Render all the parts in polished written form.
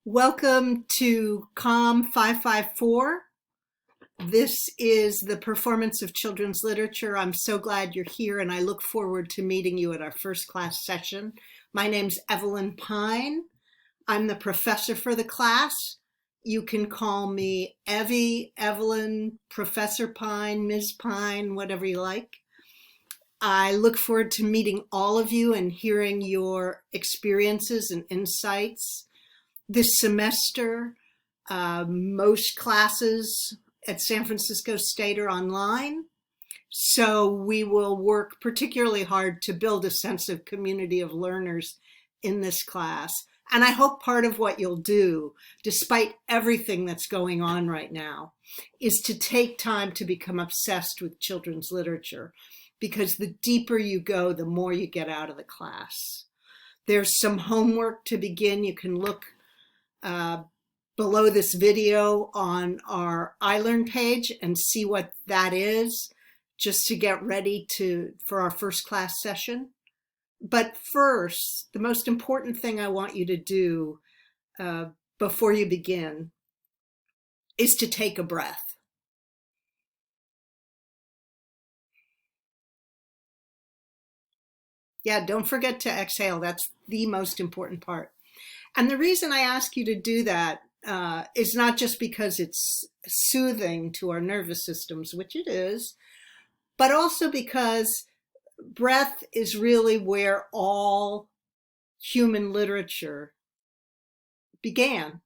Welcome to COM 554. This is the Performance of Children's Literature. I'm so glad you're here, and I look forward to meeting you at our first class session. My name's Evelyn Pine. I'm the professor for the class. You can call me Evie, Evelyn, Professor Pine, Ms. Pine, whatever you like. I look forward to meeting all of you and hearing your experiences and insights. This semester, most classes at San Francisco State are online, so we will work particularly hard to build a sense of community of learners in this class. And I hope part of what you'll do, despite everything that's going on right now, is to take time to become obsessed with children's literature, because the deeper you go, the more you get out of the class. There's some homework to begin. You can look below this video on our iLearn page and see what that is, just to get ready for our first class session. But first, the most important thing I want you to do before you begin is to take a breath. Yeah, don't forget to exhale. That's the most important part. And the reason I ask you to do that is not just because it's soothing to our nervous systems, which it is, but also because breath is really where all human literature began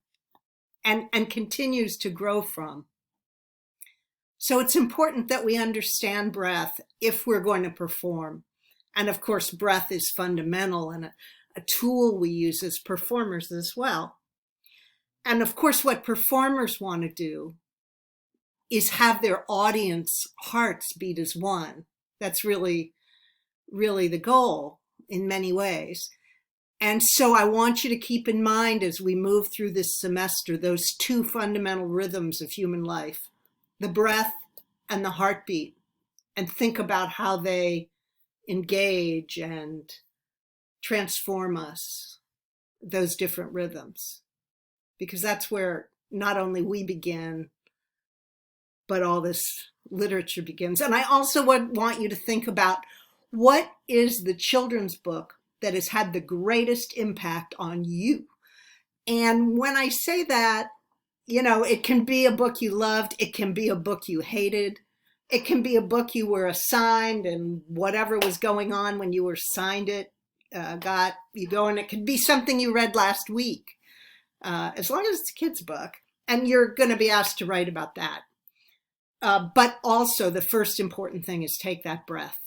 and continues to grow from. So it's important that we understand breath if we're going to perform. And of course, breath is fundamental and a tool we use as performers as well. And of course, what performers want to do is have their audience hearts beat as one. That's really the goal in many ways. And so I want you to keep in mind as we move through this semester, those two fundamental rhythms of human life, the breath and the heartbeat, and think about how they engage and transform us, those different rhythms, because that's where not only we begin, but all this literature begins. And I also want you to think about what is the children's book that has had the greatest impact on you. And when I say that, it can be a book you loved, it can be a book you hated, it can be a book you were assigned and whatever was going on when you were assigned it got you going. It could be something you read last week, as long as it's a kid's book, and you're going to be asked to write about that. But also the first important thing is take that breath.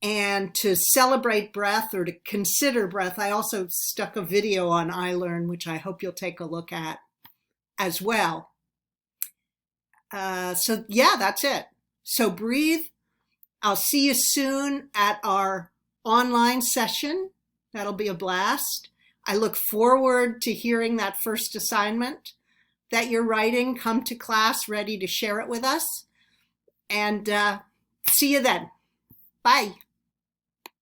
And to celebrate breath or to consider breath, I also stuck a video on iLearn, which I hope you'll take a look at as well. So yeah, that's it. So breathe. I'll see you soon at our online session. That'll be a blast. I look forward to hearing that first assignment that you're writing. Come to class ready to share it with us. And see you then. Bye.